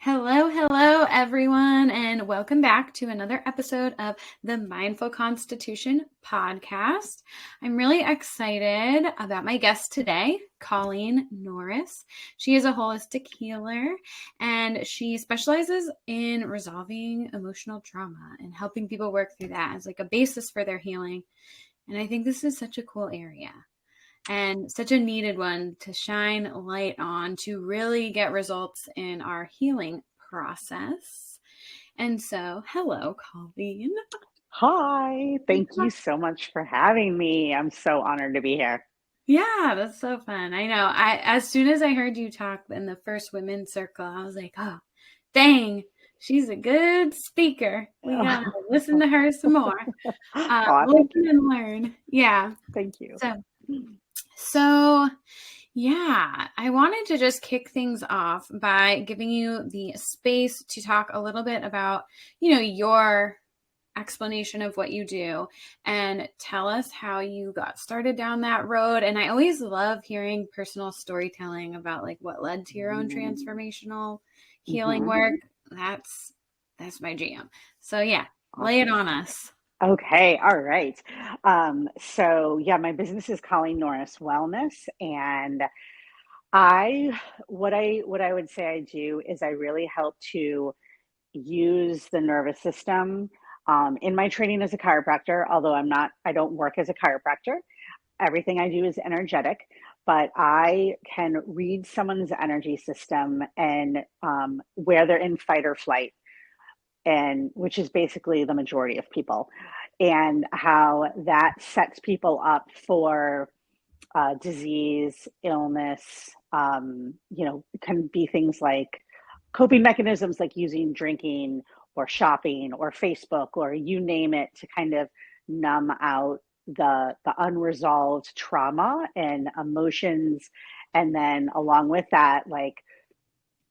Hello, everyone, and welcome back to another episode of the Mindful Constitution podcast. I'm really excited about my guest today, Colleen Norris. She is a holistic healer, and she specializes in resolving emotional trauma and helping people work through that as like a basis for their healing. And I think this is such a cool area and such a needed one to shine light on to really get results in our healing process. And so, hello, Colleen. Hi, thank you so much for having me. I'm so honored to be here. Yeah, that's so fun. I know. As soon as I heard you talk in the first women's circle, I was like, oh, dang, she's a good speaker. We gotta listen to her some more. Thank Listen and learn. Yeah. thank you. So yeah, I wanted to just kick things off by giving you the space to talk a little bit about, your explanation of what you do and tell us how you got started down that road. And I always love hearing personal storytelling about like what led to your own transformational healing work. That's my jam. So yeah, lay it on us. Okay, all right. My business is Colleen Norris Wellness, and what I would say I do is I really help to use the nervous system. In my training as a chiropractor, although I don't work as a chiropractor. Everything I do is energetic, but I can read someone's energy system and where they're in fight or flight, and which is basically the majority of people, and how that sets people up for disease, illness. Can be things like coping mechanisms like using drinking or shopping or Facebook or you name it to kind of numb out the unresolved trauma and emotions. And then along with that, like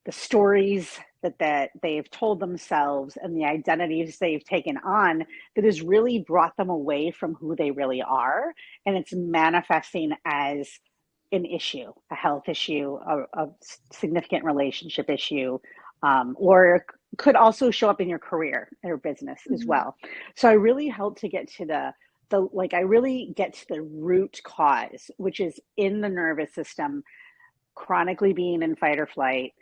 the stories that they've told themselves and the identities they've taken on that has really brought them away from who they really are. And it's manifesting as an issue, a health issue, a significant relationship issue, or could also show up in your career or business as well. So I really help to get to I really get to the root cause, which is in the nervous system, chronically being in fight or flight,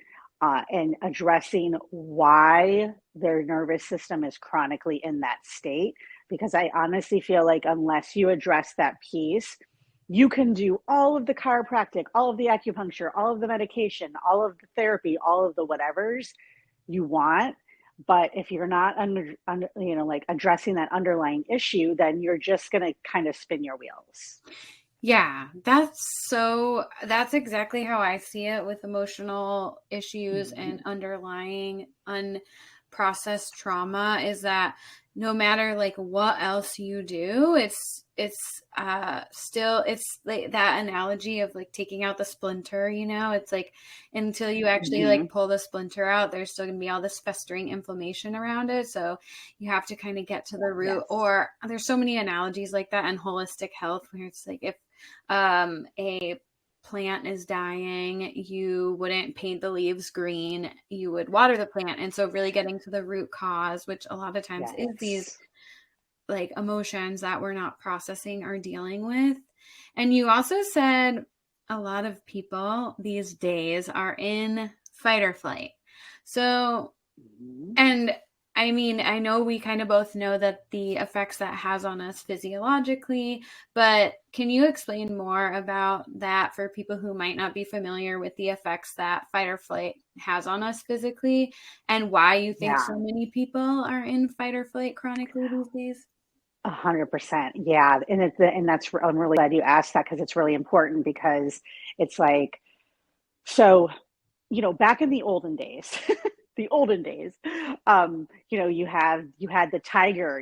and addressing why their nervous system is chronically in that state. Because I honestly feel like unless you address that piece, you can do all of the chiropractic, all of the acupuncture, all of the medication, all of the therapy, all of the whatevers you want. But if you're not addressing that underlying issue, then you're just going to kind of spin your wheels. Yeah, that's exactly how I see it with emotional issues and underlying unprocessed trauma is that no matter like what else you do, it's still, it's like that analogy of like taking out the splinter, it's like until you actually like pull the splinter out, there's still gonna be all this festering inflammation around it. So you have to kind of get to the root. Or there's so many analogies like that in holistic health where it's like if a plant is dying, you wouldn't paint the leaves green, you would water the plant. And so really getting to the root cause, which a lot of times is these like emotions that we're not processing or dealing with. And you also said a lot of people these days are in fight or flight. So, and I mean, I know we kind of both know that the effects that has on us physiologically, but can you explain more about that for people who might not be familiar with the effects that fight or flight has on us physically and why you think so many people are in fight or flight chronically these days? 100%. Yeah. I'm really glad you asked that because it's really important because it's like, so, back in the olden days, you had the tiger,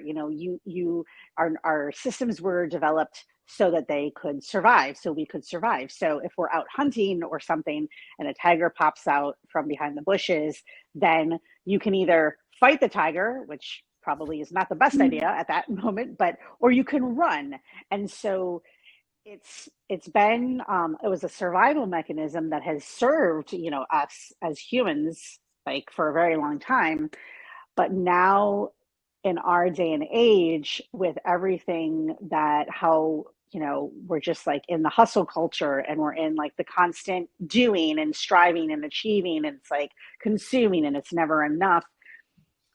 our systems were developed so that they could survive, so we could survive. So if we're out hunting or something and a tiger pops out from behind the bushes, then you can either fight the tiger, which probably is not the best idea at that moment, or you can run. And so it's been it was a survival mechanism that has served us as humans like for a very long time. But now in our day and age, with everything that how, we're just like in the hustle culture, and we're in like the constant doing and striving and achieving, and it's like consuming, and it's never enough.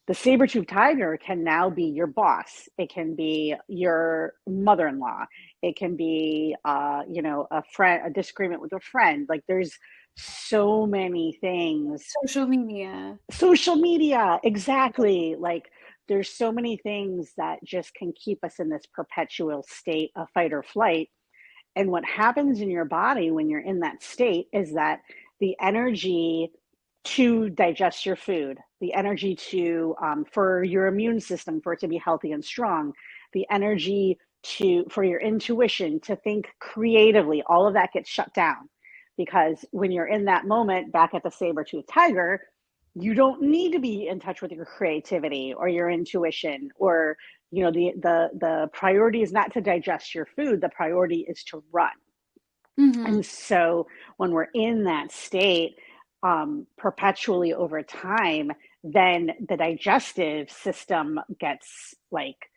The saber-toothed tiger can now be your boss. It can be your mother-in-law. It can be, a friend, a disagreement with a friend. Like there's so many things. Social media. Social media, exactly. Like there's so many things that just can keep us in this perpetual state of fight or flight. And what happens in your body when you're in that state is that the energy to digest your food, the energy to for your immune system, for it to be healthy and strong, the energy to for your intuition to think creatively, all of that gets shut down. Because when you're in that moment back at the saber-toothed tiger, you don't need to be in touch with your creativity or your intuition, or the priority is not to digest your food, the priority is to run. Mm-hmm. And so when we're in that state perpetually over time, then the digestive system gets like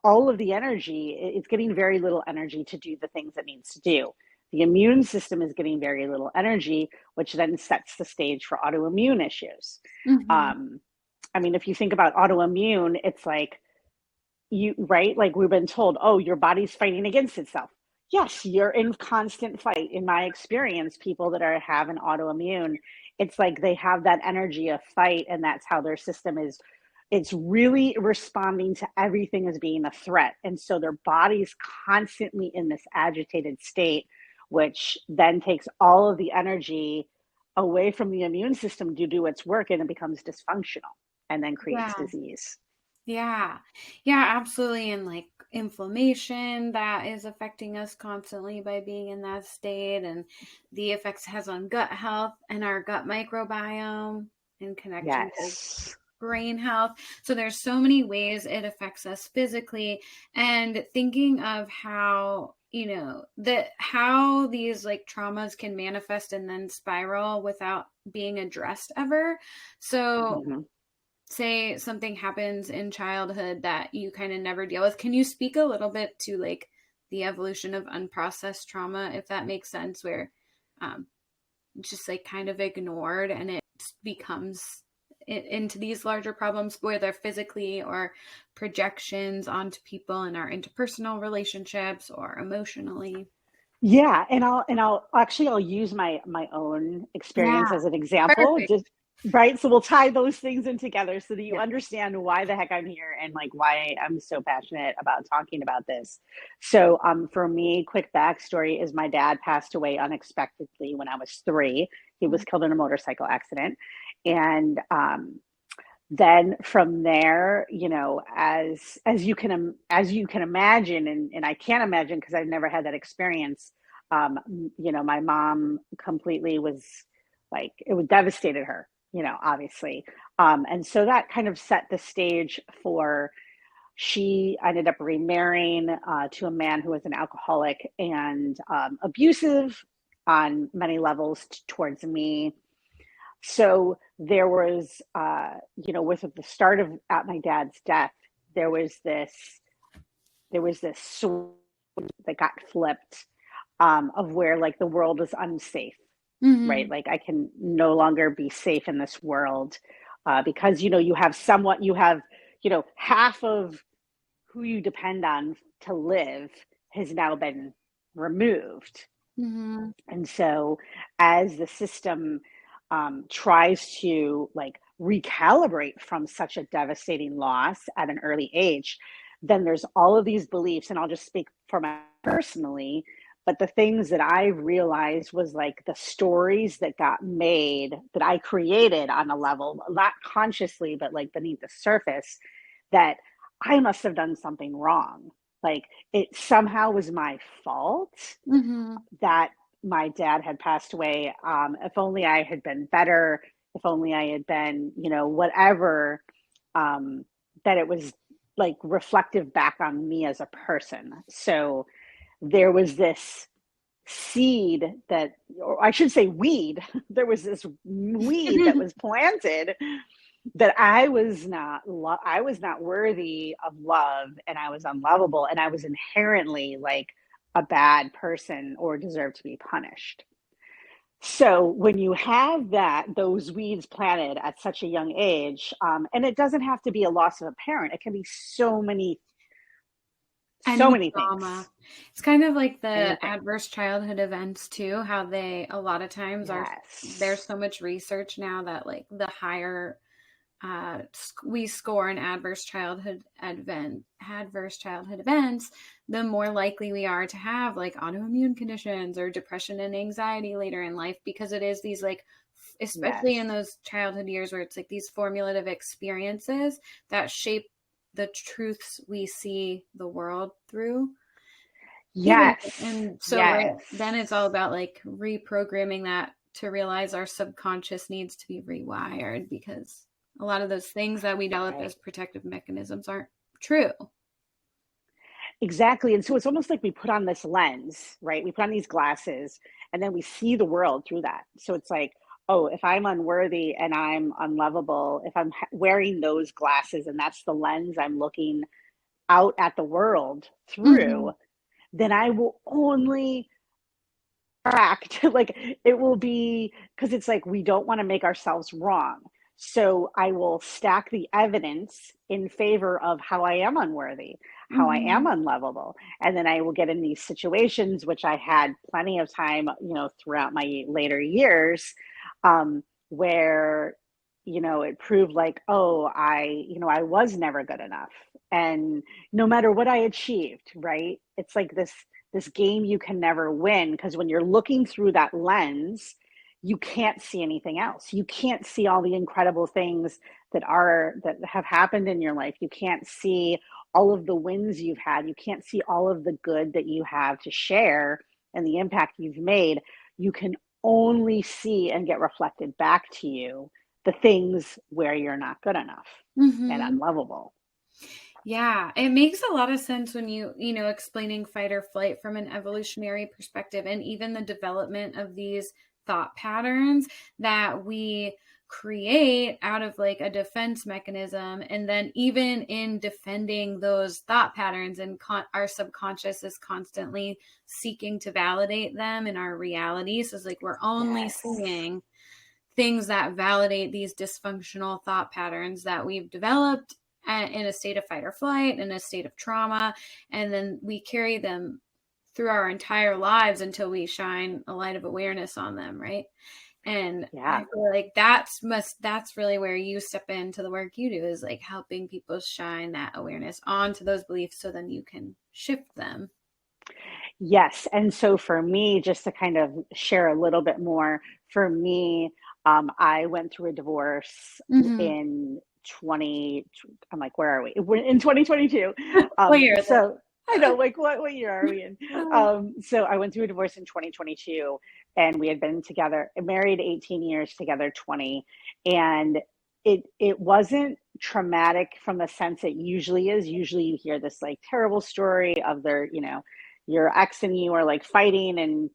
all of the energy. It's getting very little energy to do the things it needs to do. The immune system is getting very little energy, which then sets the stage for autoimmune issues. Mm-hmm. I mean, if you think about autoimmune, it's like right? Like we've been told, oh, your body's fighting against itself. Yes, you're in constant fight. In my experience, people that have an autoimmune, it's like they have that energy of fight, and that's how their system is. It's really responding to everything as being a threat. And so their body's constantly in this agitated state, which then takes all of the energy away from the immune system to do its work, and it becomes dysfunctional and then creates Yeah. disease. Yeah. Yeah, absolutely. And like inflammation that is affecting us constantly by being in that state, and the effects it has on gut health and our gut microbiome in connection to Yes. brain health. So there's so many ways it affects us physically, and thinking of how, how these like traumas can manifest and then spiral without being addressed ever. So Mm-hmm. say something happens in childhood that you kind of never deal with. Can you speak a little bit to like the evolution of unprocessed trauma, if that makes sense, where just like kind of ignored and it becomes into these larger problems, whether physically or projections onto people in our interpersonal relationships or emotionally? Yeah, and I'll use my own Yeah, experience as an example, perfect. just right. So we'll tie those things in together so that you Yeah. understand why the heck I'm here and like why I'm so passionate about talking about this. So for me, quick backstory is my dad passed away unexpectedly when I was 3. He was killed in a motorcycle accident, and then from there, as you can imagine, and I can't imagine because I've never had that experience. My mom completely was like, it would devastated her, obviously. And so that kind of set the stage for, she ended up remarrying to a man who was an alcoholic and abusive on many levels towards me. So there was, with the start of at my dad's death, there was this switch that got flipped, of where like the world is unsafe, right? Mm-hmm. Like I can no longer be safe in this world, because you have half of who you depend on to live has now been removed. Mm-hmm. And so as the system tries to like recalibrate from such a devastating loss at an early age, then there's all of these beliefs, and I'll just speak for my personally, but the things that I realized was like the stories that got made that I created on a level, not consciously, but like beneath the surface, that I must have done something wrong. Like it somehow was my fault Mm-hmm. that my dad had passed away. If only I had been better, if only I had been, whatever, that it was like reflective back on me as a person. So there was this seed that, or I should say weed, there was this weed that was planted that I was not worthy of love, and I was unlovable, and I was inherently like a bad person or deserved to be punished. So when you have those weeds planted at such a young age, and it doesn't have to be a loss of a parent, it can be so Any many trauma. things, It's kind of like the anything. adverse childhood events too, how they a lot of times are there's Yes. so much research now that like the higher we score an adverse childhood events, the more likely we are to have like autoimmune conditions or depression and anxiety later in life, because it is these like, especially Yes. in those childhood years where it's like these formative experiences that shape the truths we see the world through. Even Yes. and so right Yes. then it's all about like reprogramming that to realize our subconscious needs to be rewired, because a lot of those things that we develop Right. as protective mechanisms aren't true. Exactly. And so it's almost like we put on this lens, right? We put on these glasses and then we see the world through that. So it's like, oh, if I'm unworthy and I'm unlovable, if I'm wearing those glasses and that's the lens I'm looking out at the world Mm-hmm. through, then I will only act like it will be, because it's like we don't want to make ourselves wrong. So I will stack the evidence in favor of how I am unworthy, how I am Mm-hmm. unlovable. And then I will get in these situations, which I had plenty of time, throughout my later years, where, it proved like, oh, I was never good enough. And no matter what I achieved, right? It's like this game you can never win, because when you're looking through that lens, you can't see anything else. You can't see all the incredible things that have happened in your life. You can't see all of the wins you've had. You can't see all of the good that you have to share and the impact you've made. You can only see and get reflected back to you the things where you're not good enough and Mm-hmm. unlovable. Yeah, it makes a lot of sense when explaining fight or flight from an evolutionary perspective, and even the development of these thought patterns that we create out of like a defense mechanism. And then even in defending those thought patterns, and our subconscious is constantly seeking to validate them in our reality. So it's like we're only Yes. seeing things that validate these dysfunctional thought patterns that we've developed in a state of fight or flight, in a state of trauma, and then we carry them through our entire lives until we shine a light of awareness on them, right? And Yeah. I feel like that's really where you step into the work you do, is like helping people shine that awareness onto those beliefs so then you can shift them. Yes. And so for me, just to kind of share a little bit more, for me, I went through a divorce Mm-hmm. in 20, I'm like, where are we? We're in 2022. What year is So I know, like, what year are we in? it? So I went through a divorce in 2022, and we had been together, married 18 years, together 20. And it wasn't traumatic from the sense it usually is. Usually you hear this like terrible story of your ex and you are like fighting and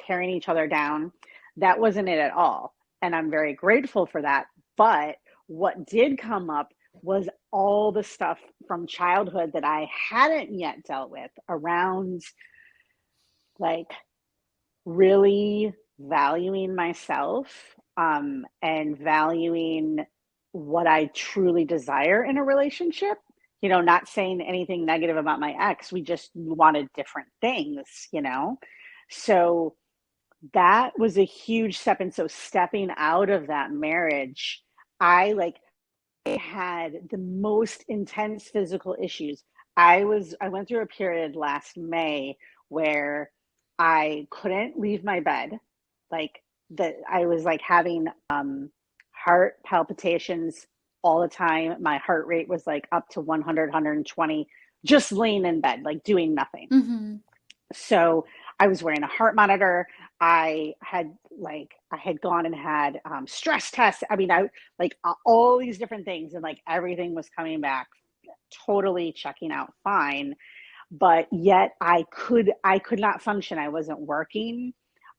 tearing each other down. That wasn't it at all, and I'm very grateful for that. But what did come up was all the stuff from childhood that I hadn't yet dealt with around, like, really valuing myself, and valuing what I truly desire in a relationship. Not saying anything negative about my ex. We just wanted different things. So that was a huge step. And so stepping out of that marriage, I had the most intense physical issues. I went through a period last May where I couldn't leave my bed. Like, that I was like having heart palpitations all the time. My heart rate was like up to 100, just laying in bed, like doing nothing. Mm-hmm. So I was wearing a heart monitor. I had gone and had stress tests. I mean, I like all these different things, and like everything was coming back totally checking out fine. but yet I could not function. I wasn't working.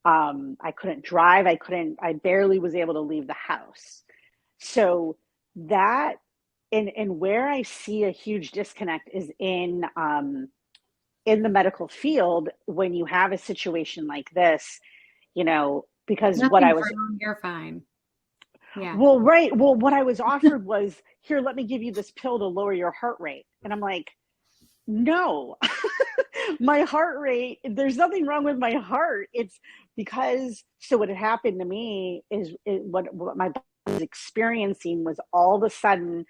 I couldn't drive. I barely was able to leave the house. So that, and where I see a huge disconnect is in the medical field when you have a situation like this, you know, because what I Nothing's was, wrong. You're fine. Yeah. well, right. Well, what I was offered was, here, let me give you this pill to lower your heart rate. And I'm like, no, my heart rate, there's nothing wrong with my heart. It's because, so what had happened to me is what my body was experiencing was all of a sudden,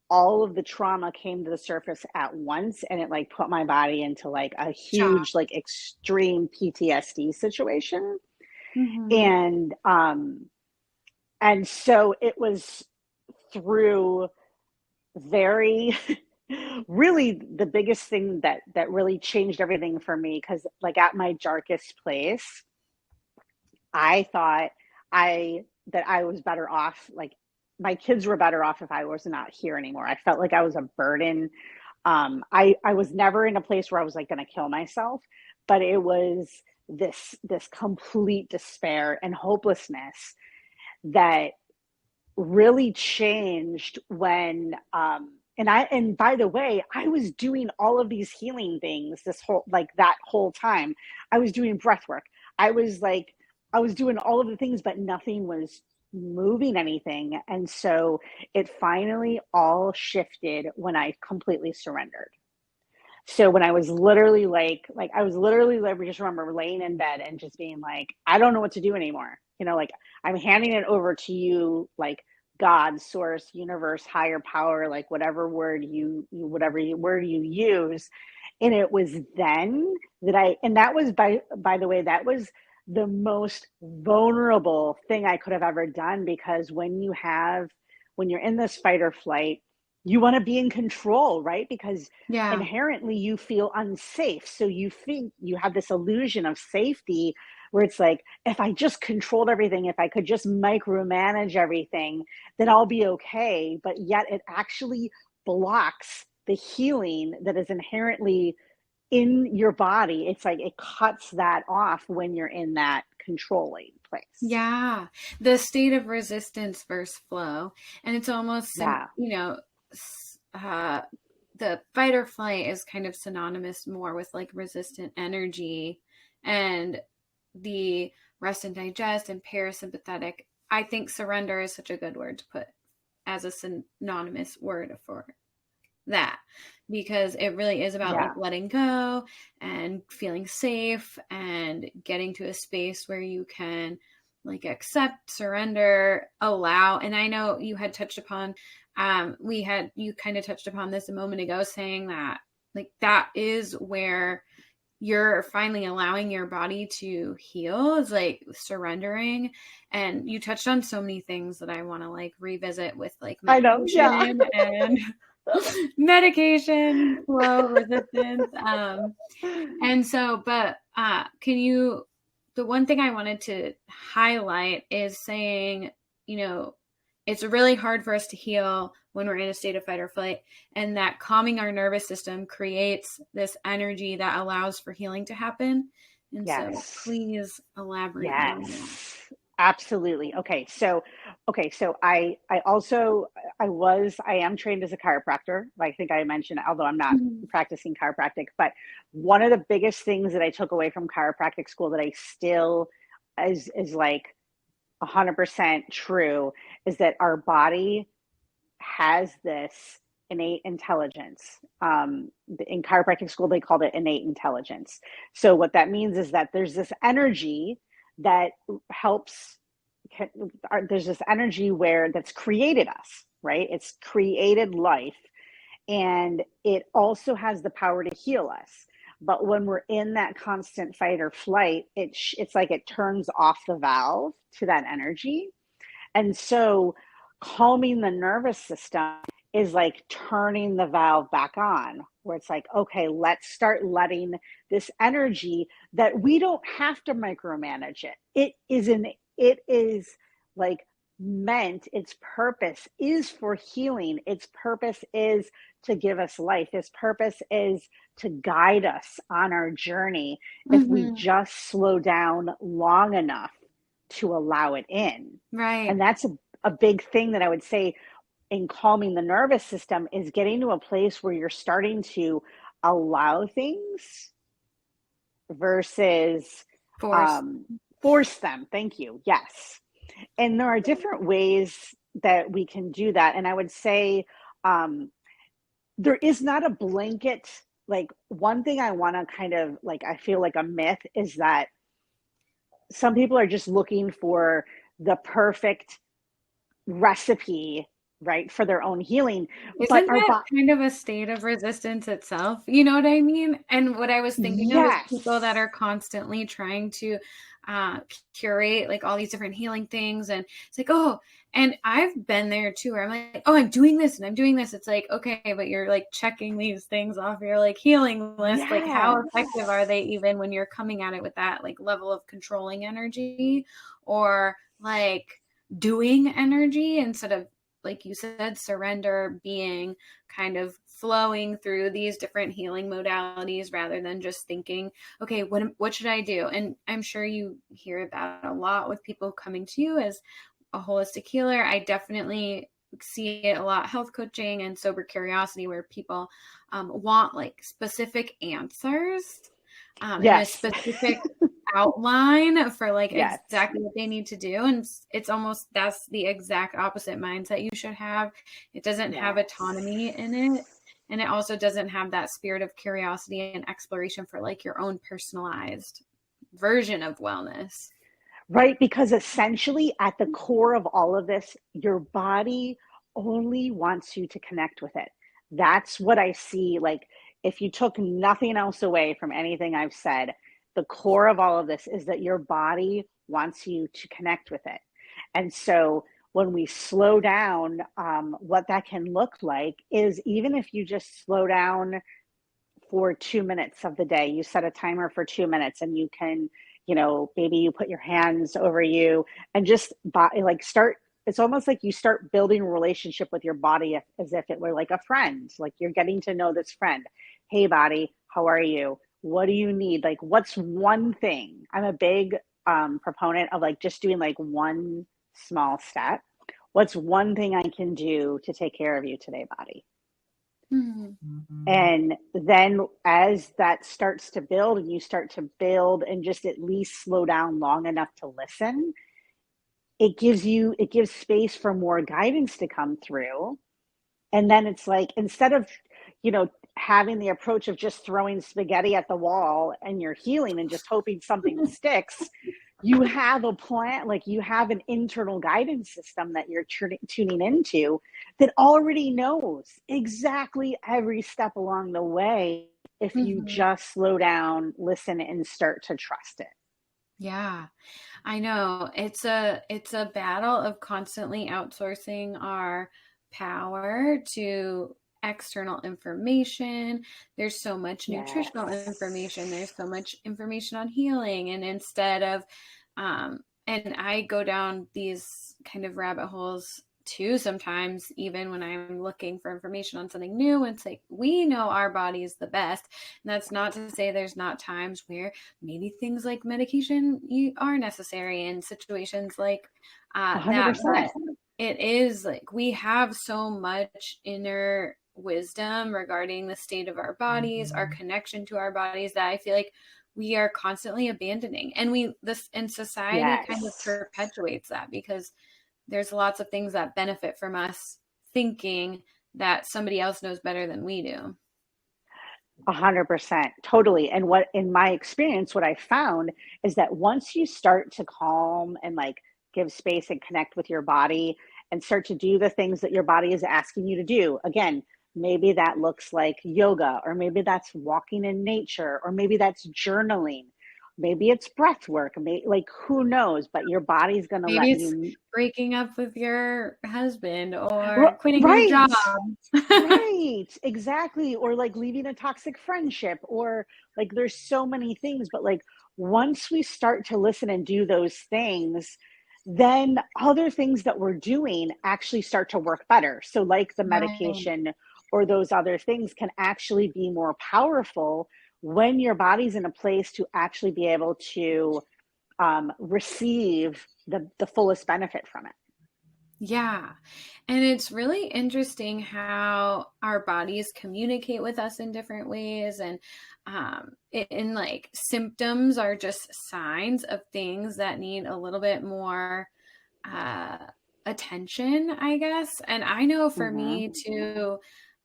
all of the trauma came to the surface at once, and it like put my body into like a Shock. huge, like extreme PTSD situation. Mm-hmm. And and so it was through very really the biggest thing that really changed everything for me, because like at my darkest place, I thought I that I was better off, like my kids were better off if I was not here anymore. I felt like I was a burden. I was never in a place where I was like going to kill myself, but it was this complete despair and hopelessness that really changed when and by the way, I was doing all of these healing things this whole, like that whole time. I was doing breath work. I was like, I was doing all of the things, but nothing was moving anything. And so it finally all shifted when I completely surrendered. So when I was literally like I was literally like, I just remember laying in bed and just being like, I don't know what to do anymore. You know, like I'm handing it over to you, like God, source, universe, higher power, like whatever word word you use. And it was then that and that was by the way, that was the most vulnerable thing I could have ever done, because when you're in this fight or flight, you want to be in control, right? Because Yeah. inherently you feel unsafe. So you think you have this illusion of safety where it's like, if I just controlled everything, if I could just micromanage everything, then I'll be okay. But yet it actually blocks the healing that is inherently in your body. It's like it cuts that off when you're in that controlling place. Yeah. The state of resistance versus flow. And it's almost, Yeah. uh, the fight or flight is kind of synonymous more with like resistant energy, and the rest and digest and parasympathetic. I think surrender is such a good word to put as a synonymous word for that, because it really is about like Yeah. letting go and feeling safe and getting to a space where you can like accept, surrender, allow. And I know you had touched upon you kind of touched upon this a moment ago, saying that like that is where you're finally allowing your body to heal, is like surrendering. And you touched on so many things that I want to like revisit with like I know. Yeah. meditation and medication, flow, resistance. And so, but can you, the one thing I wanted to highlight is saying, you know, it's really hard for us to heal when we're in a state of fight or flight, and that calming our nervous system creates this energy that allows for healing to happen. And so Yes. please elaborate more on that. Yes, absolutely. Okay, so I also I am trained as a chiropractor. I think I mentioned, although I'm not Mhm. practicing chiropractic, but one of the biggest things that I took away from chiropractic school that I still is like 100% true is that our body has this innate intelligence. In chiropractic school, they called it innate intelligence. So what that means is that there's this energy that helps. There's this energy where that's created us, right? It's created life, and it also has the power to heal us. But when we're in that constant fight or flight, it's like it turns off the valve to that energy, and so calming the nervous system is like turning the valve back on, where it's like, okay, let's start letting this energy that we don't have to micromanage it. It is like meant, its purpose is for healing. Its purpose is to give us life. Its purpose is to guide us on our journey if we Mm-hmm. just slow down long enough to allow it in. Right. And that's a big thing that I would say in calming the nervous system, is getting to a place where you're starting to allow things versus Force. um, force them. Thank you. Yes. And there are different ways that we can do that. And I would say um, there is not a blanket, like one thing I want to kind of like, I feel like a myth is that some people are just looking for the perfect recipe, right, for their own healing. But Isn't our that body, kind of a state of resistance itself? You know what I mean? And what I was thinking of is people that yes, are constantly trying to uh, curate like all these different healing things. And it's like, oh, and I've been there too, where I'm like, oh, I'm doing this and I'm doing this. It's like, okay, but you're like checking these things off your like healing list. Like, how yes, effective are they even when you're coming at it with that like level of controlling energy or like doing energy instead of, like you said, surrender, being kind of flowing through these different healing modalities rather than just thinking, okay, what should I do? And I'm sure you hear that a lot with people coming to you as a holistic healer. I definitely see it a lot, health coaching and sober curiosity, where people want like specific answers and a yes, specific outline for like yes, exactly what they need to do. And it's almost, that's the exact opposite mindset you should have. It doesn't have yes. autonomy in it. And it also doesn't have that spirit of curiosity and exploration for like your own personalized version of wellness. Right, because essentially at the core of all of this, your body only wants you to connect with it. That's what I see. Like, if you took nothing else away from anything I've said, the core of all of this is that your body wants you to connect with it. And so when we slow down, what that can look like is, even if you just slow down for 2 minutes of the day. You set a timer for 2 minutes and you can, maybe you put your hands over you and just like start. It's almost like you start building a relationship with your body as if it were like a friend, like you're getting to know this friend. Hey, body, how are you? What do you need? Like, what's one thing? I'm a big proponent of like just doing like one small step. What's one thing I can do to take care of you today, body? Mm-hmm. And then as that starts to build and you start to build and just at least slow down long enough to listen, it gives space for more guidance to come through. And then it's like, instead of, having the approach of just throwing spaghetti at the wall and you're healing and just hoping something sticks, you have a plan, like you have an internal guidance system that you're tuning into that already knows exactly every step along the way if you Mm-hmm. just slow down, listen, and start to trust it. Yeah, I know. It's a battle of constantly outsourcing our power to external information. There's so much nutritional information. Yes. There's so much information on healing. And instead of and I go down these kind of rabbit holes too sometimes, even when I'm looking for information on something new. It's like, we know our body is the best. And that's not to say there's not times where maybe things like medication are necessary in situations like that. But 100%. it is like we have so much inner wisdom regarding the state of our bodies, our connection to our bodies, that I feel like we are constantly abandoning. And this in society kind of Yes. perpetuates that, because there's lots of things that benefit from us thinking that somebody else knows better than we do. 100%. Totally. And what, in my experience, what I found is that once you start to calm and like give space and connect with your body and start to do the things that your body is asking you to do, again, maybe that looks like yoga, or maybe that's walking in nature, or maybe that's journaling, maybe it's breath work, like who knows, but your body's going to Maybe let it's you. breaking up with your husband or quitting your job. Right. Right, exactly. Or like leaving a toxic friendship, or like there's so many things. But like once we start to listen and do those things, then other things that we're doing actually start to work better. So like the Right. medication or those other things can actually be more powerful when your body's in a place to actually be able to receive the fullest benefit from it. Yeah. And it's really interesting how our bodies communicate with us in different ways. And like symptoms are just signs of things that need a little bit more uh, attention, I guess. And I know for Mm-hmm. me too,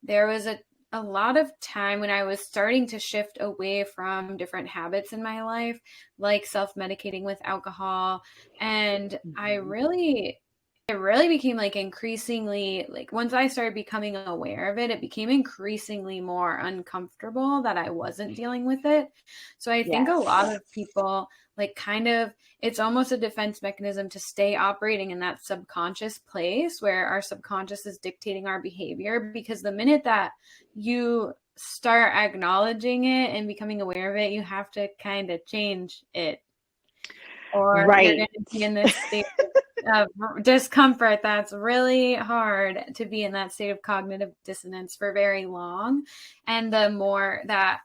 there was a lot of time when I was starting to shift away from different habits in my life, like self-medicating with alcohol. And Mm-hmm. it really became like increasingly, like once I started becoming aware of it, it became increasingly more uncomfortable that I wasn't dealing with it. So I think a lot Yes. of people like kind of, it's almost a defense mechanism to stay operating in that subconscious place where our subconscious is dictating our behavior. Because the minute that you start acknowledging it and becoming aware of it, you have to kind of change it, or you're Right. going to be in this state of discomfort that's really hard to be in that state of cognitive dissonance for very long. And the more that,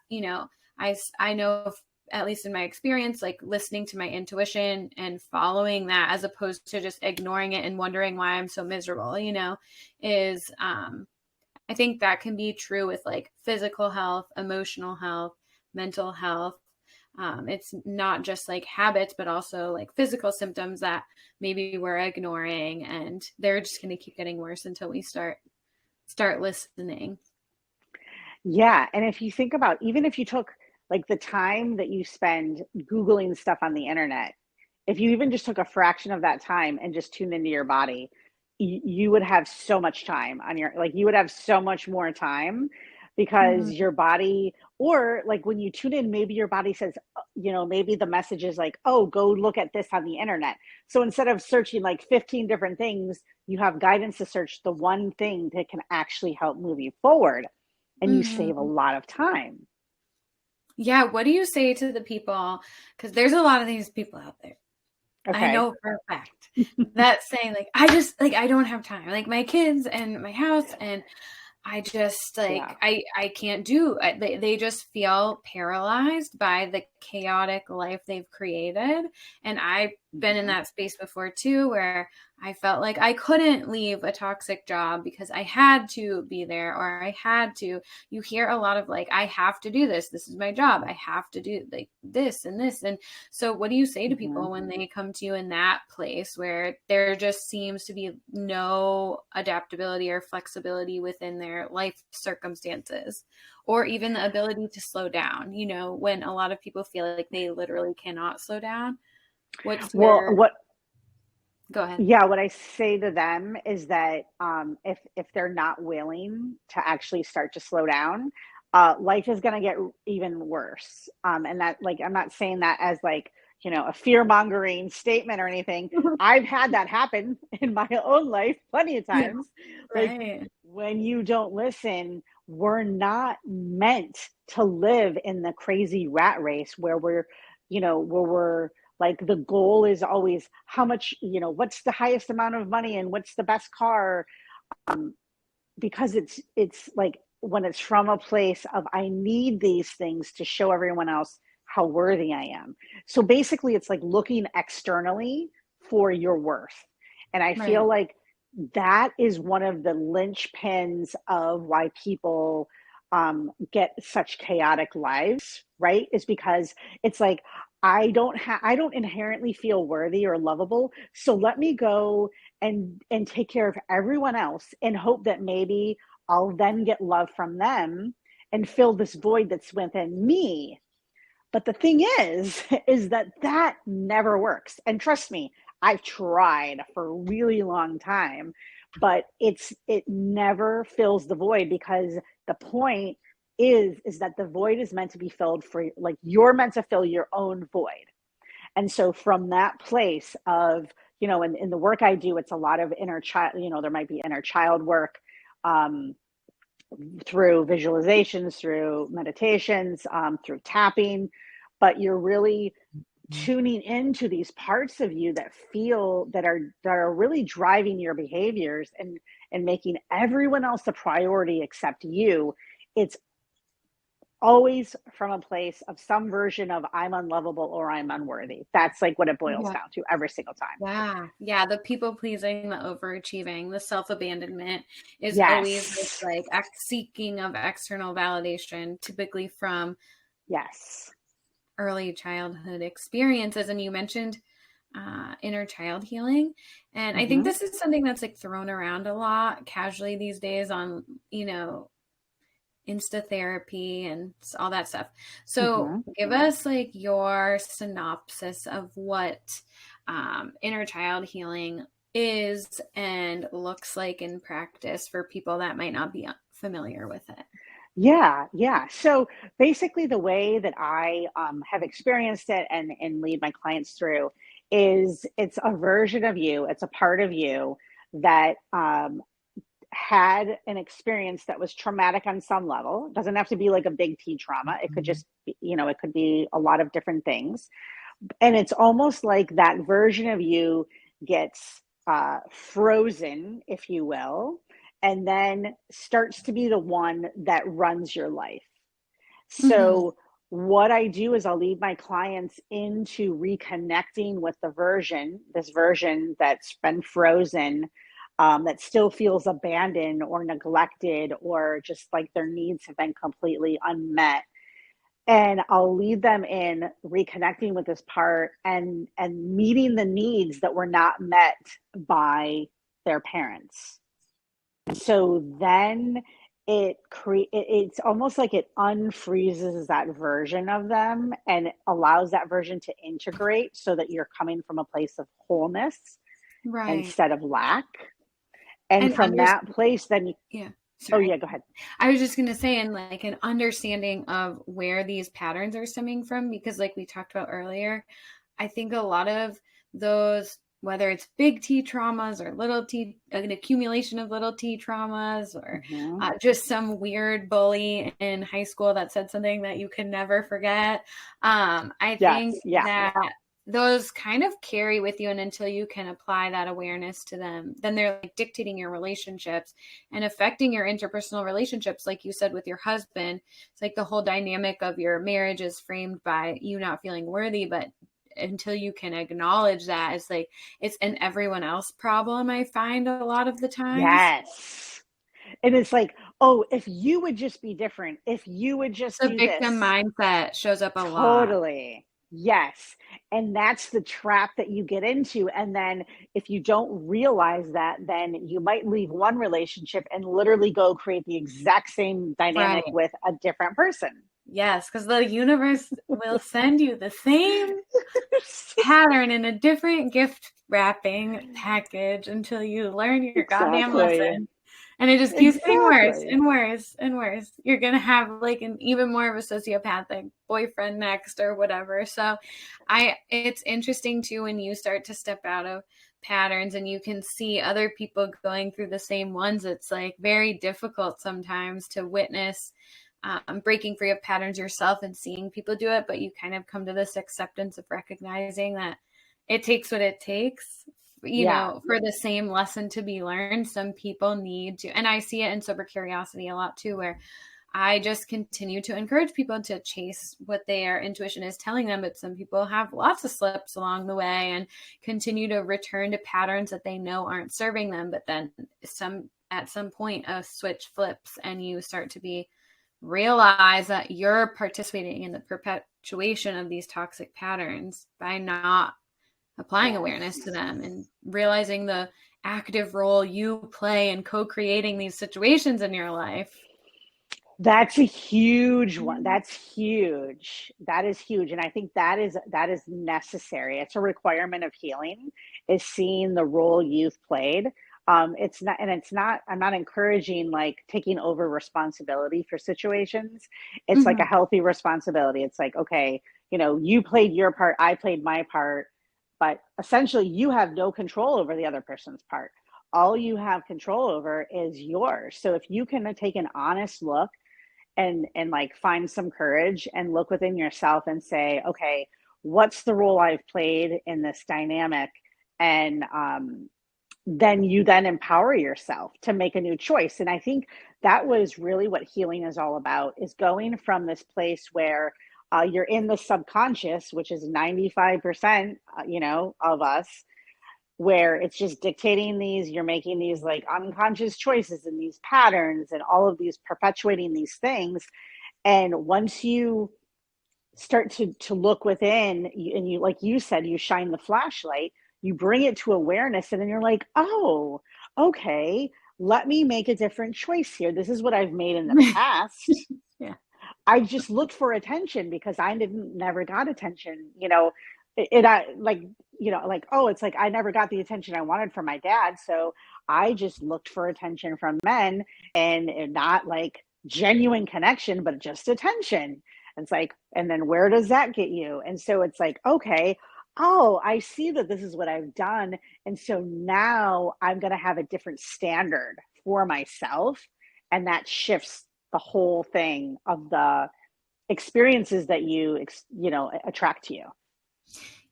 I know, at least in my experience, like listening to my intuition and following that as opposed to just ignoring it and wondering why I'm so miserable, is I think that can be true with like physical health, emotional health, mental health. It's not just like habits, but also like physical symptoms that maybe we're ignoring, and they're just going to keep getting worse until we start listening. Yeah. And if you think about, even if you took like the time that you spend Googling stuff on the internet, if you even just took a fraction of that time and just tuned into your body, you would have so much time on your, like, you would have so much more time because Mhm. your body, or like when you tune in, maybe your body says, maybe the message is like, oh, go look at this on the internet. So instead of searching like 15 different things, you have guidance to search the one thing that can actually help move you forward, and you save a Mhm. lot of time. Yeah. What do you say to the people? Because there's a lot of these people out there. I Okay. know for a fact that saying like, I just like, I don't have time, like my kids and my house, and I just Yeah. like I can't do they just feel paralyzed by the chaotic life they've created. And I've been in Mhm. that space before too, where I felt like I couldn't leave a toxic job because I had to be there, or I had to. You hear a lot of like, I have to do this, this is my job, I have to do like this and this. And so what do you say to Mhm. people when they come to you in that place where there just seems to be no adaptability or flexibility within their life circumstances, or even the ability to slow down, when a lot of people feel like they literally cannot slow down? What's Well, your what Go ahead. Yeah, what I say to them is that if they're not willing to actually start to slow down, life is going to get even worse. And that, like, I'm not saying that as like, a fear mongering statement or anything. I've had that happen in my own life plenty of Yeah, times. Like, right. when you don't listen, we're not meant to live in the crazy rat race where we're like, the goal is always how much, what's the highest amount of money and what's the best car. Because it's like, when it's from a place of, I need these things to show everyone else how worthy I am. So basically it's like looking externally for your worth. And I feel Right. like that is one of the linchpins of why people get such chaotic lives, right? Is because it's like, I don't inherently feel worthy or lovable, so let me go and take care of everyone else and hope that maybe I'll then get love from them and fill this void that's within me. But the thing is is that never works. And trust me, I've tried for a really long time, but it never fills the void, because the point is that the void is meant to be filled for, like, you're meant to fill your own void. And so from that place of, in the work I do, it's a lot of inner child, there might be inner child work, um, through visualizations, through meditations, through tapping, but you're really tuning into these parts of you that feel that are really driving your behaviors and making everyone else a priority except you. It's always from a place of some version of I'm unlovable or I'm unworthy. That's like what it boils Yeah. down to every single time. Yeah. Yeah. The people pleasing, the overachieving, the self abandonment is always this Yes. like seeking of external validation, typically from Yes. early childhood experiences. And you mentioned inner child healing. And I think Mm-hmm. this is something that's like thrown around a lot casually these days on, Insta therapy and all that stuff. So Mm-hmm. give us like your synopsis of what inner child healing is and looks like in practice for people that might not be familiar with it. Yeah, yeah. So basically, the way that I have experienced it and lead my clients through is it's a version of you, it's a part of you that had an experience that was traumatic on some level. It doesn't have to be like a big T trauma. It could just be, it could be a lot of different things. And it's almost like that version of you gets frozen, if you will, and then starts to be the one that runs your life. Mm-hmm. So, what I do is I'll lead my clients into reconnecting with this version that's been frozen, that still feels abandoned or neglected, or just like their needs have been completely unmet. And I'll lead them in reconnecting with this part and meeting the needs that were not met by their parents. So then it's almost like it unfreezes that version of them and allows that version to integrate so that you're coming from a place of wholeness Right. instead of lack. And And from that place, then yeah, oh sorry. yeah, go ahead. I was just going to say, and like an understanding of where these patterns are stemming from, because like we talked about earlier, I think a lot of those, whether it's big T traumas or little T, an accumulation of little T traumas, or Mm-hmm. just some weird bully in high school that said something that you can never forget. I think Yes, yeah. that those kind of carry with you, and until you can apply that awareness to them, then they're like dictating your relationships and affecting your interpersonal relationships. Like you said with your husband, it's like the whole dynamic of your marriage is framed by you not feeling worthy, but until you can acknowledge that, it's like it's an everyone else problem, I find a lot of the times. Yes. And it's like, oh, if you would just be different, if you would just The do victim this. mindset shows up a lot. Totally. Yes. And that's the trap that you get into. And then if you don't realize that, then you might leave one relationship and literally go create the exact same dynamic Right. with a different person. Yes, because the universe will send you the same pattern in a different gift wrapping package until you learn your goddamn Exactly. lesson. And it just keeps getting worse Exactly. and worse and worse. You're going to have like an even more of a sociopathic boyfriend next or whatever. So it's interesting too when you start to step out of patterns and you can see other people going through the same ones. It's like very difficult sometimes to witness breaking free of patterns yourself and seeing people do it, but you kind of come to this acceptance of recognizing that it takes what it takes, Yeah. for the same lesson to be learned. Some people need to, and I see it in sober curiosity a lot too, where I just continue to encourage people to chase what their intuition is telling them, but some people have lots of slips along the way and continue to return to patterns that they know aren't serving them. But then at some point a switch flips and you start to realize that you're participating in the perpetuation of these toxic patterns by not applying awareness to Yes. them and realizing the active role you play in co-creating these situations in your life. That's a huge one. That's huge. That is huge. And I think that is necessary. It's a requirement of healing is seeing the role you've played. I'm not encouraging like taking over responsibility for situations. It's like a Mm-hmm. healthy responsibility. It's like, okay, you played your part, I played my part, but essentially you have no control over the other person's part. All you have control over is yours. So if you can take an honest look, and like find some courage and look within yourself and say, okay, what what's the role I've played in this dynamic? And then you then empower yourself to make a new choice. And I think that was really what healing is all about, is going from this place where you're in the subconscious, which is 95%, of us, where it's just dictating these, you're making these like unconscious choices and these patterns and all of these perpetuating these things. And once you start to look within, and you, like you said, you shine the flashlight, you bring it to awareness, and then you're like, oh, okay, let me make a different choice here. This is what I've made in the past. Yeah. I just looked for attention because I never got attention, it's like I never got the attention I wanted from my dad. So I just looked for attention from men, and not like genuine connection, but just attention. It's like, and then where does that get you? And so it's like, okay, oh, I see that this is what I've done. And so now I'm going to have a different standard for myself. And that shifts the whole thing of the experiences that you attract to you.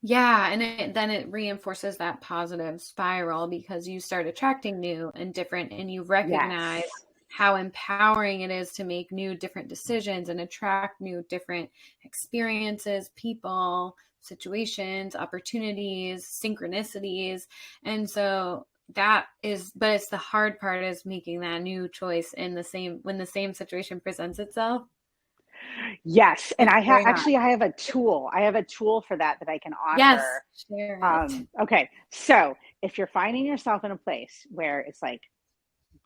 Yeah. And then it reinforces that positive spiral, because you start attracting new and different, and you recognize how empowering it is to make new, different decisions and attract new, different experiences, people, situations, opportunities, synchronicities. And so but it's the hard part, is making that new choice when the same situation presents itself. Yes. And I have a tool. I have a tool for that I can offer. Yes. Share it. Okay. So if you're finding yourself in a place where it's like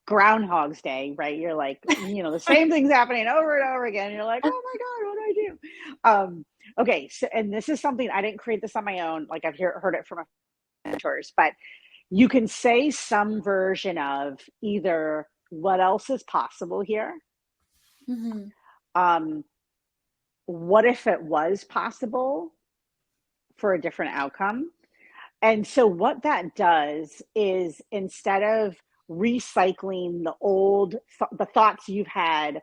Groundhog's Day, right? You're like, the same thing's happening over and over again. You're like, oh my God, what do I do? Okay. So, and this is something, I didn't create this on my own. Like I've heard it from mentors, but you can say some version of either what else is possible here? Mm-hmm. What if it was possible for a different outcome? And so what that does is, instead of recycling the thoughts you've had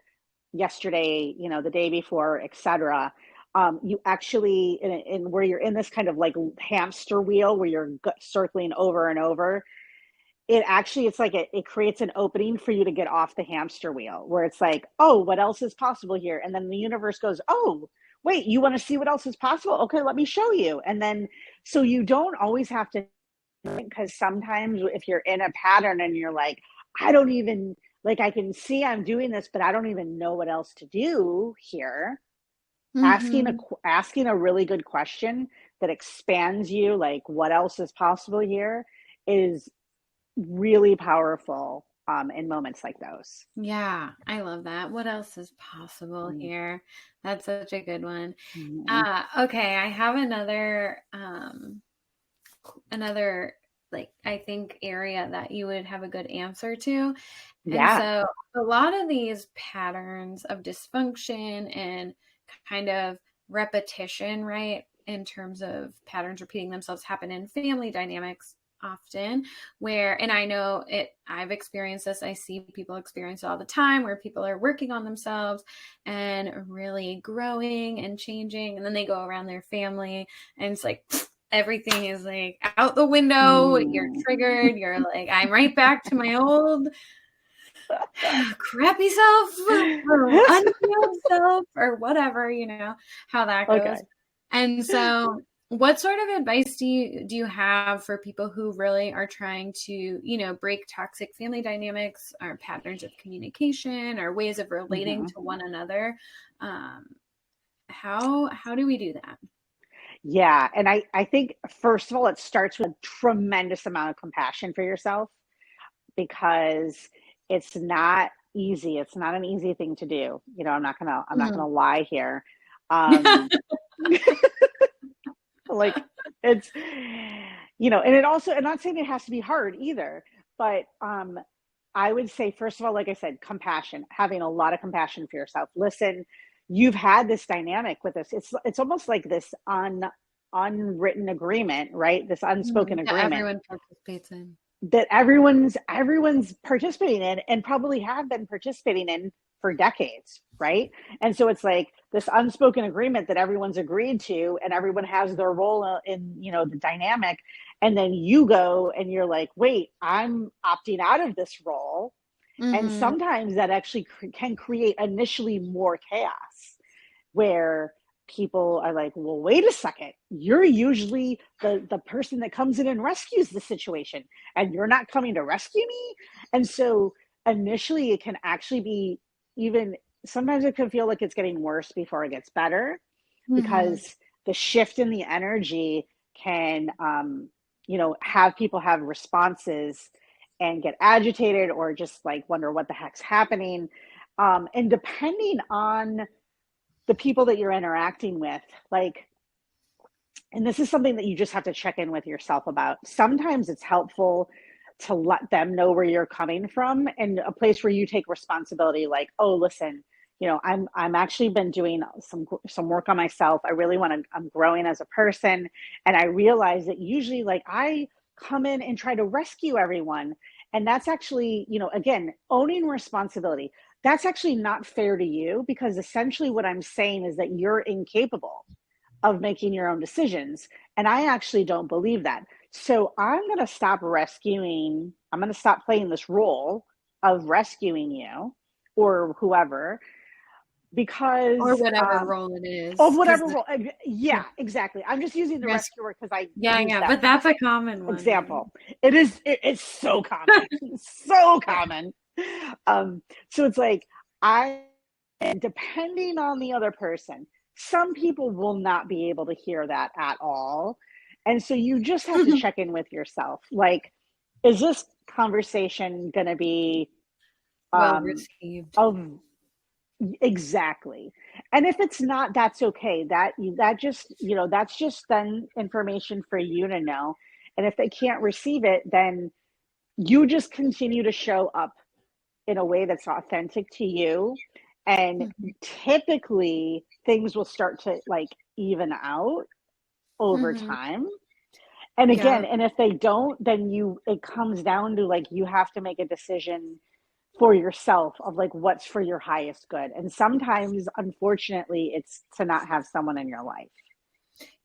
yesterday, the day before, etc., you actually, in where you're in this kind of like hamster wheel where you're circling over and over, it's like it creates an opening for you to get off the hamster wheel, where it's like, oh, what else is possible here? And then the universe goes, oh, wait, you want to see what else is possible? Okay, let me show you. And then, so you don't always have to, because sometimes if you're in a pattern and you're like, I don't even, like, I can see I'm doing this, but I don't even know what else to do here. Mm-hmm. Asking a really good question that expands you, like, what else is possible here, is really powerful in moments like those. Yeah, I love that. What else is possible here? That's such a good one. Okay, I have another like, I think, area that you would have a good answer to. And so a lot of these patterns of dysfunction and kind of repetition, right, in terms of patterns repeating themselves, happen in family dynamics often, and I know I've experienced this. I see people experience it all the time, where people are working on themselves and really growing and changing, and then they go around their family and it's like everything is like out the window. You're triggered. You're like, I'm right back to my old crappy self or unhealed self or whatever, how that goes. Okay. And so what sort of advice do you have for people who really are trying to, break toxic family dynamics, or patterns of communication, or ways of relating to one another? How do we do that? Yeah. And I think, first of all, it starts with a tremendous amount of compassion for yourself, because it's not easy. It's not an easy thing to do. I'm not gonna lie here. Like, it's, and it also, I'm not saying it has to be hard either, but I would say, first of all, like I said, compassion, having a lot of compassion for yourself. Listen, you've had this dynamic with us. It's almost like this unwritten agreement, right? This unspoken agreement. Everyone participates in. That everyone's participating in, and probably have been participating in for decades, right? And so it's like this unspoken agreement that everyone's agreed to, and everyone has their role in, the dynamic. And then you go and you're like, wait, I'm opting out of this role. And Mm-hmm. sometimes that actually can create initially more chaos, where people are like, well, wait a second, you're usually the person that comes in and rescues the situation, and you're not coming to rescue me. And so initially it can actually be, even sometimes it can feel like it's getting worse before it gets better, Mm-hmm. because the shift in the energy can have people have responses and get agitated, or just like wonder what the heck's happening. And depending on the people that you're interacting with, like, and this is something that you just have to check in with yourself about. Sometimes it's helpful to let them know where you're coming from, and a place where you take responsibility, like, oh, listen, I'm actually been doing some work on myself. I really I'm growing as a person. And I realize that usually, like, I come in and try to rescue everyone. And that's actually, again, owning responsibility. That's actually not fair to you, because essentially what I'm saying is that you're incapable of making your own decisions. And I actually don't believe that. So I'm going to stop rescuing. I'm going to stop playing this role of rescuing you or whoever, Or because whatever role it of is, because whatever role. yeah, Yeah, exactly. I'm just using the res- rescuer because I yeah, use yeah, that but that's a common one. example. It's so common. So Yeah. common. So it's like, I, depending on the other person, some people will not be able to hear that at all. And so you just have to check in with yourself. Like, is this conversation going to be Well um, received. of exactly? And if it's not, that's okay. That's just then information for you to know. And if they can't receive it, then you just continue to show up in a way that's authentic to you. And Mhm. typically things will start to, like, even out over Mhm. time. And again, Yeah. and if they don't, then it comes down to, like, you have to make a decision for yourself of, like, what's for your highest good. And sometimes, unfortunately, it's to not have someone in your life.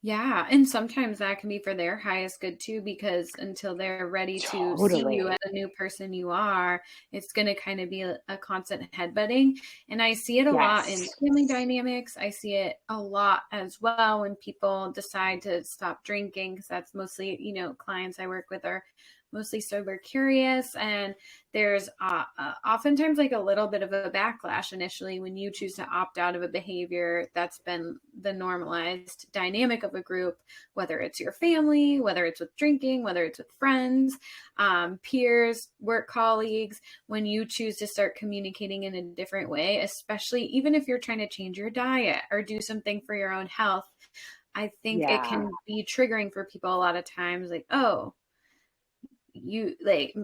Yeah, and sometimes that can be for their highest good too, because until they're ready to see you as Totally. a new person you are, it's going to kind of be a constant headbutting. And I see it a lot in Yes. family dynamics. I see it a lot as well when people decide to stop drinking, because that's mostly, clients I work with are mostly sober curious, and there's oftentimes like a little bit of a backlash initially when you choose to opt out of a behavior that's been the normalized dynamic of a group, whether it's your family, whether it's with drinking, whether it's with friends, peers, work colleagues. When you choose to start communicating in a different way, especially even if you're trying to change your diet or do something for your own health, I think it Yeah. can be triggering for people a lot of times, like, oh, you like,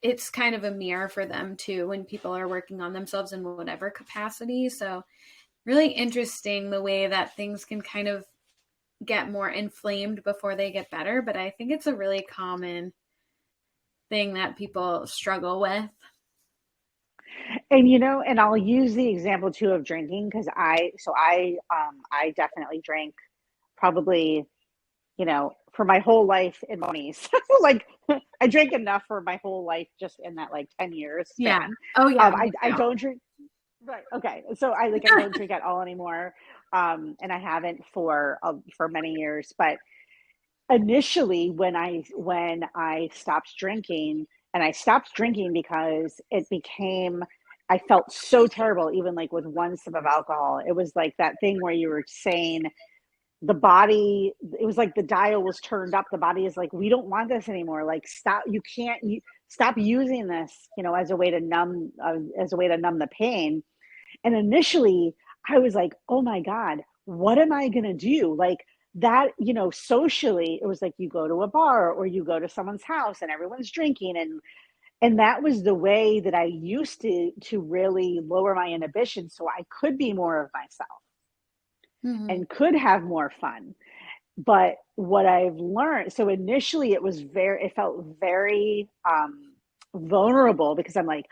it's kind of a mirror for them too when people are working on themselves in whatever capacity. So really interesting the way that things can kind of get more inflamed before they get better, but I think it's a really common thing that people struggle with. And and I'll use the example too of drinking, because I definitely drank, probably, for my whole life in my 20s. Like, I drank enough for my whole life, just in that, like, 10 years Yeah. span. Oh yeah, me I too. don't drink. Right. Okay. So I don't drink at all anymore. And I haven't for many years. But initially, when I stopped drinking, and I stopped drinking because it became, I felt so terrible, even like with one sip of alcohol. It was like that thing where you were saying, the body, it was like the dial was turned up. The body is like, we don't want this anymore. Like, stop. Stop using this, as a way to numb the pain. And initially I was like, oh my God, what am I going to do? Like, that, socially, it was like, you go to a bar or you go to someone's house and everyone's drinking. And that was the way that I used to really lower my inhibition, so I could be more of myself Mm-hmm. and could have more fun. But what I've learned, so initially it felt very vulnerable, because I'm like,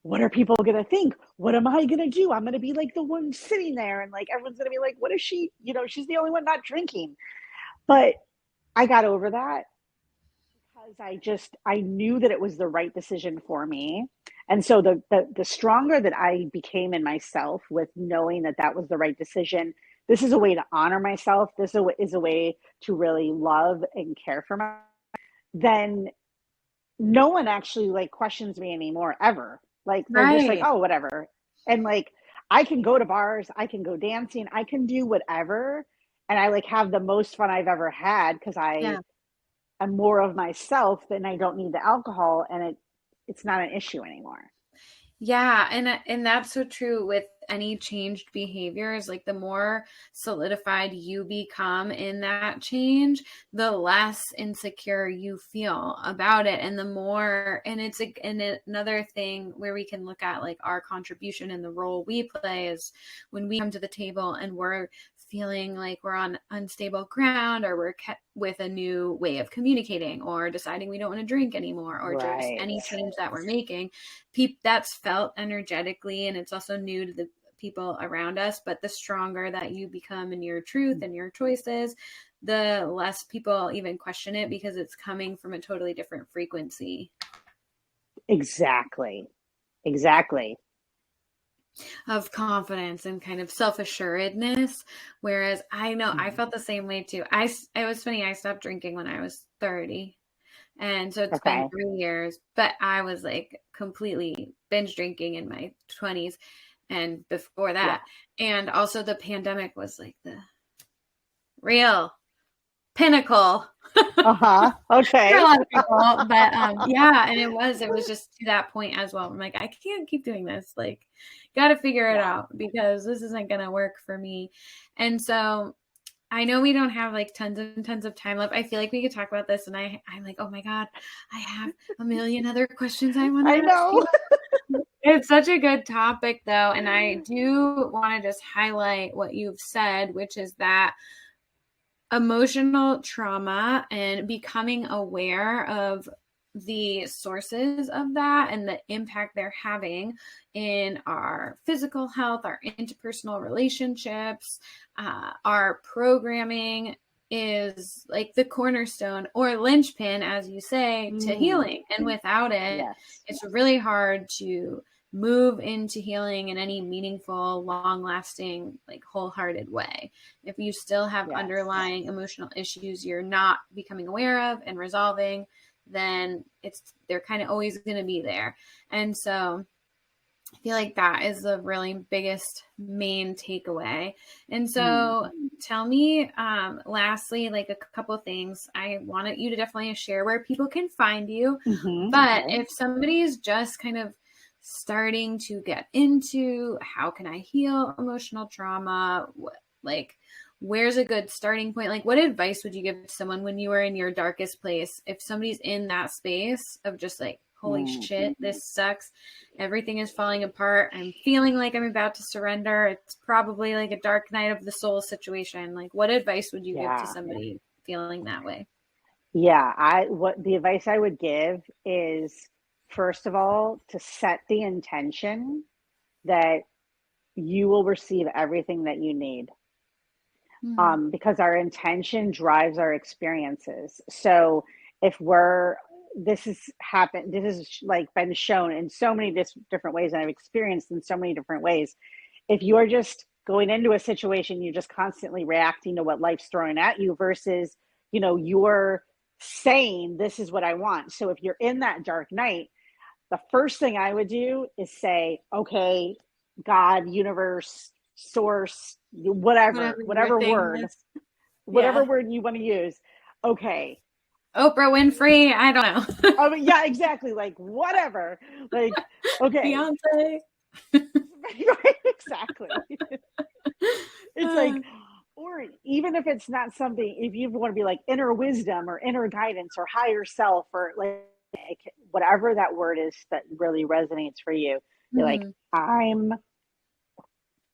what are people going to think? What am I going to do? I'm going to be like the one sitting there, and like everyone's going to be like, what is she? You know, she's the only one not drinking. But I got over that because I knew that it was the right decision for me. And so the stronger that I became in myself with knowing that that was the right decision, this is a way to honor myself. This is a way to really love and care for myself. Then no one actually like questions me anymore ever. Like they're just like, Right. oh, whatever. And like I can go to bars, I can go dancing, I can do whatever. And I like have the most fun I've ever had because I Yeah. am more of myself and I don't need the alcohol, and it's not an issue anymore. Yeah, and that's so true with any changed behaviors. Like the more solidified you become in that change, the less insecure you feel about it, and the more. And it's another thing where we can look at like our contribution and the role we play is when we come to the table and we're feeling like we're on unstable ground, or we're with a new way of communicating, or deciding we don't want to drink anymore, or just Right. any change that we're making. That's felt energetically, and it's also new to the people around us. But the stronger that you become in your truth and your choices, the less people even question it, because it's coming from a totally different frequency Exactly. Exactly. of confidence and kind of self-assuredness. Whereas I know I felt the same way too. It was funny, I stopped drinking when I was 30. And so it's been Okay. 3 years, but I was like completely binge drinking in my 20s and before Yeah. that. And also the pandemic was like the real pinnacle Uh-huh. for a Okay. lot of people. But yeah, and it was just to that point as well. I'm like, I can't keep doing this. Like, got to figure it Yeah. out, because this isn't going to work for me. And so I know we don't have like tons and tons of time left. I feel like we could talk about this, and I'm like, oh my God, I have a million other questions I want to I ask know. you. It's such a good topic though. And I do want to just highlight what you've said, which is that emotional trauma and becoming aware of the sources of that and the impact they're having in our physical health, our interpersonal relationships, our programming is like the cornerstone or linchpin, as you say, to healing. And without it, Yes. it's really hard to move into healing in any meaningful, long lasting, like wholehearted way. If you still have Yes. underlying emotional issues you're not becoming aware of and resolving, then they're kind of always going to be there. And so I feel like that is the really biggest main takeaway. And so tell me, lastly, like a couple of things. I wanted you to definitely share where people can find you. But Okay. if somebody is just kind of starting to get into how can I heal emotional trauma, like where's a good starting point? Like what advice would you give to someone when you were in your darkest place? If somebody's in that space of just like, holy shit, this sucks. Everything is falling apart. I'm feeling like I'm about to surrender. It's probably like a dark night of the soul situation. Like what advice would you give to Yeah. somebody feeling that way? Yeah. What the advice I would give is, first of all, to set the intention that you will receive everything that you need. Mm-hmm. Because our intention drives our experiences. So if we're, this has happened, this has like been shown in so many different ways, and I've experienced in so many different ways. If you are just going into a situation, you're just constantly reacting to what life's throwing at you versus, you're saying, this is what I want. So if you're in that dark night, the first thing I would do is say, okay, God, universe, source, Whatever your whatever thing word, is. Yeah. you want to use. Okay. Oprah Winfrey. I don't know. I mean, yeah, exactly. Like, whatever. Like, okay. Beyonce. Right, exactly. It's like, or even if it's not something, if you want to be like inner wisdom or inner guidance or higher self or like whatever that word is that really resonates for you, you're like, Mhm.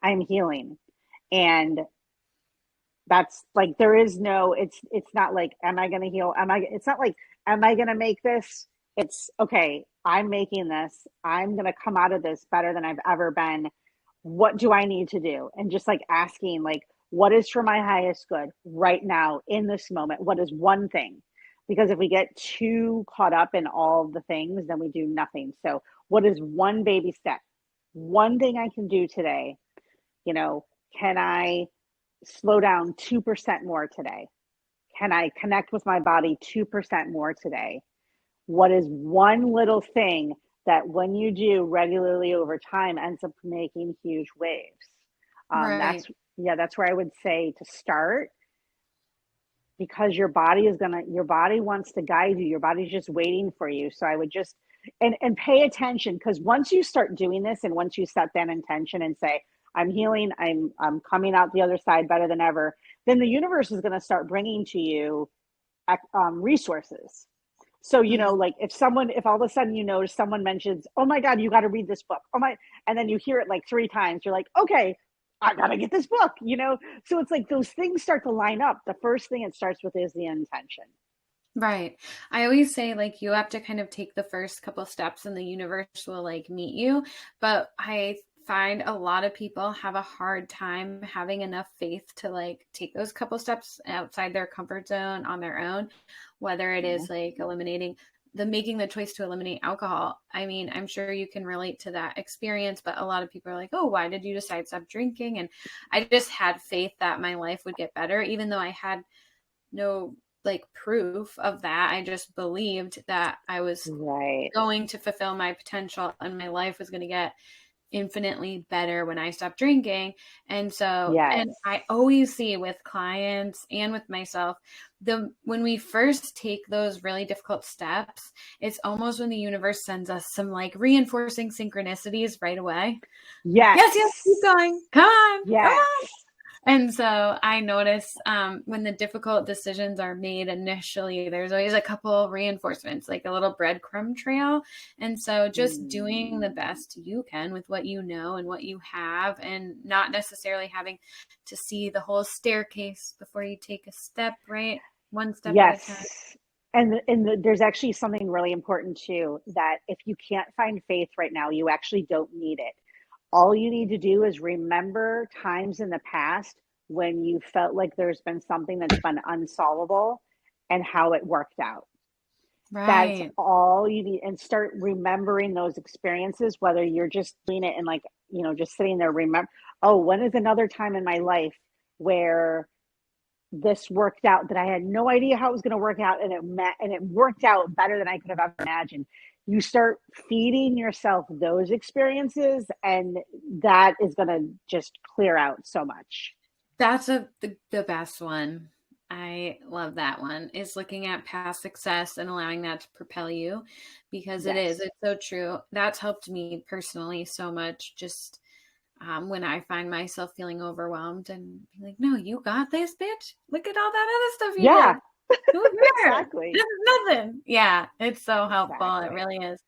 I'm healing. And that's like, there is no, it's not like, am I going to heal? It's not like, am I going to make this? It's okay. I'm making this. I'm going to come out of this better than I've ever been. What do I need to do? And just like asking, like, what is for my highest good right now in this moment? What is one thing? Because if we get too caught up in all the things, then we do nothing. So, what is one baby step? One thing I can do today? You know, can I slow down 2% more today? Can I connect with my body 2% more today? What is one little thing that when you do regularly over time ends up making huge waves? Right. That's where I would say to start, because your body wants to guide you. Your body's just waiting for you. So I would just, and pay attention, because once you start doing this and once you set that intention and say, I'm healing, I'm coming out the other side better than ever, then the universe is going to start bringing to you resources. So, like if all of a sudden, someone mentions, oh my God, you got to read this book. And then you hear it like 3 times. You're like, okay, I got to get this book, So it's like those things start to line up. The first thing it starts with is the intention. Right. I always say, like, you have to kind of take the first couple steps and the universe will like meet you. But I find a lot of people have a hard time having enough faith to like take those couple steps outside their comfort zone on their own, whether it is like making the choice to eliminate alcohol. I mean, I'm sure you can relate to that experience, but a lot of people are like, oh, why did you decide to stop drinking? And I just had faith that my life would get better, even though I had no like proof of that. I just believed that I was going to fulfill my potential and my life was going to get infinitely better when I stopped drinking. And so, and I always see with clients and with myself, when we first take those really difficult steps, it's almost when the universe sends us some like reinforcing synchronicities right away. Yes, keep going. Come on. Come on. And so I notice when the difficult decisions are made initially, there's always a couple reinforcements, like a little breadcrumb trail. And so just doing the best you can with what you know and what you have, and not necessarily having to see the whole staircase before you take a step, right? One step at a time. And there's actually something really important too, that if you can't find faith right now, you actually don't need it. All you need to do is remember times in the past when you felt like there's been something that's been unsolvable and how it worked out. Right. That's all you need. And start remembering those experiences, whether you're just doing it and like, just sitting there, remember, oh, when is another time in my life where this worked out that I had no idea how it was going to work out, and it worked out better than I could have ever imagined. You start feeding yourself those experiences, and that is going to just clear out so much. That's the best one. I love that one, is looking at past success and allowing that to propel you, because it's so true. That's helped me personally so much. Just when I find myself feeling overwhelmed and be like, no, you got this, bitch. Look at all that other stuff you did. Exactly. This is nothing. Yeah, it's so helpful. It really is.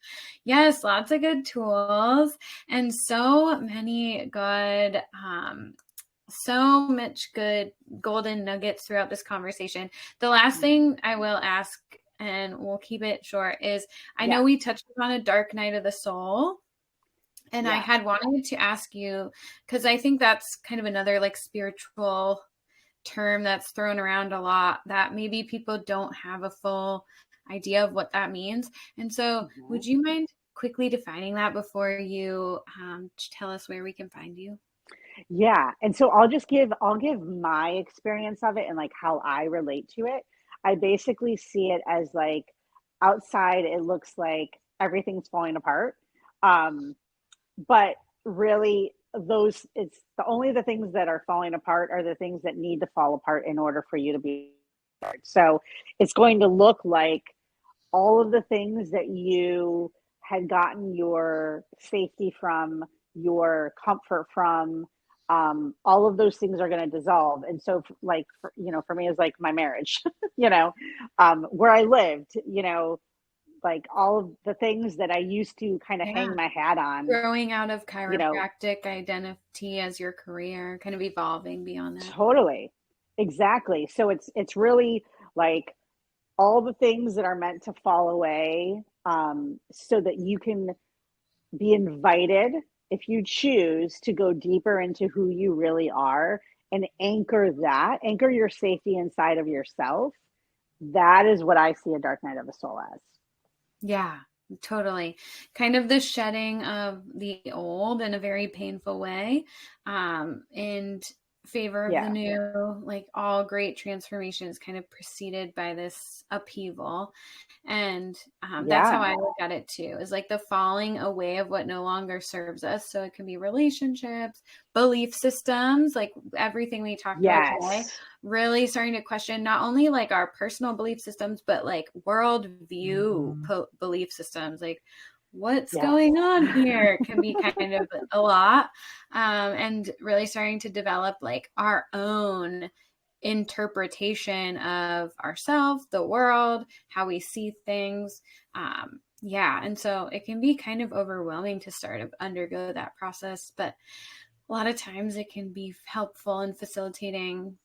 Yes, lots of good tools and so many good, so much good golden nuggets throughout this conversation. The last thing I will ask, and we'll keep it short, is I know we touched on a dark night of the soul. And I had wanted to ask you, because I think that's kind of another like spiritual term that's thrown around a lot, that maybe people don't have a full idea of what that means. And so would you mind quickly defining that before you tell us where we can find you? Yeah. And so I'll give my experience of it and like how I relate to it. I basically see it as like, outside, it looks like everything's falling apart. But really it's only the things that are falling apart are the things that need to fall apart in order for you to be apart. So it's going to look like all of the things that you had gotten your safety from, your comfort from, all of those things are going to dissolve. And so like, for me, it's like my marriage, where I lived, like all of the things that I used to kind of hang my hat on. Growing out of chiropractic identity as your career, kind of evolving beyond that. Totally. Exactly. So it's really like all the things that are meant to fall away so that you can be invited, if you choose, to go deeper into who you really are and anchor your safety inside of yourself. That is what I see a dark night of the soul as. Yeah, totally. Kind of the shedding of the old in a very painful way, and favor of the new. Like all great transformation is kind of preceded by this upheaval. And that's how I look at it too, is like the falling away of what no longer serves us. So it can be relationships, belief systems, like everything we talked about today, really starting to question not only like our personal belief systems, but like worldview belief systems, like what's going on here can be kind of a lot. And really starting to develop like our own interpretation of ourselves, the world, how we see things. And so it can be kind of overwhelming to start to undergo that process, but a lot of times it can be helpful in facilitating,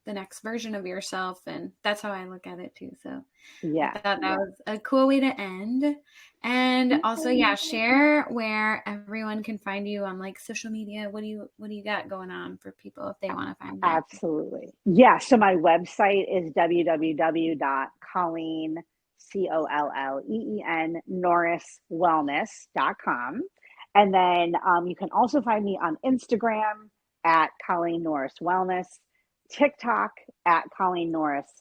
the next version of yourself. And that's how I look at it too. So I thought that was a cool way to end. And also, share where everyone can find you on like social media. What do you got going on for people if they want to find you? Absolutely. Yeah. So my website is www.Colleen, Colleen Norriswellness.com. And then you can also find me on Instagram at Colleen Norris Wellness, TikTok at Colleen Norris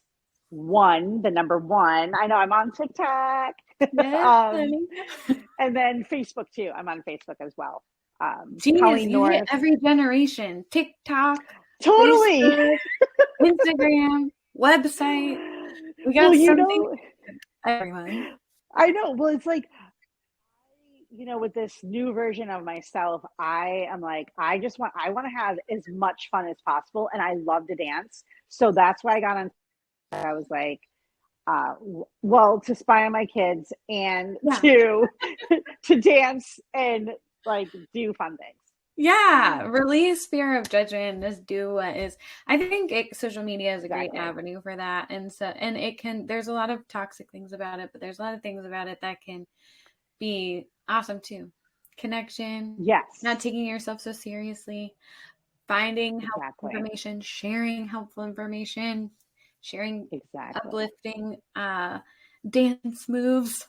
1, the number 1. I know I'm on TikTok. And then Facebook too. I'm on Facebook as well. Colleen Norris. Hit every generation. TikTok, totally. Facebook, Instagram, website. We got something. Everyone. I know. Well, it's like, with this new version of myself, I am like, I want to have as much fun as possible. And I love to dance. So that's why I got on. I was like, to spy on my kids and to dance and like do fun things. Yeah, release fear of judgment. Just do what is. I think social media is a great avenue for that, and it can. There's a lot of toxic things about it, but there's a lot of things about it that can be awesome too. Connection. Yes. Not taking yourself so seriously. Finding helpful information. Sharing helpful information. Sharing uplifting dance moves.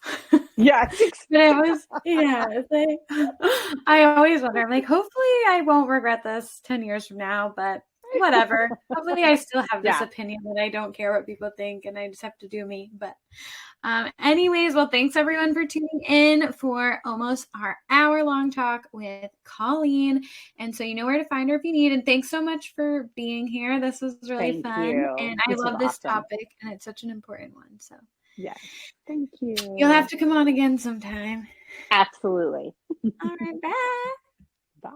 Yes. But I always wonder, I'm like, hopefully I won't regret this 10 years from now, but whatever. Hopefully I still have this opinion that I don't care what people think and I just have to do me. But anyways, well, thanks everyone for tuning in for almost our hour-long talk with Colleen. And so you know where to find her if you need. And thanks so much for being here. This was really fun. And I love this topic and it's such an important one. So yes, thank you. You'll have to come on again sometime. Absolutely. All right, bye. Bye.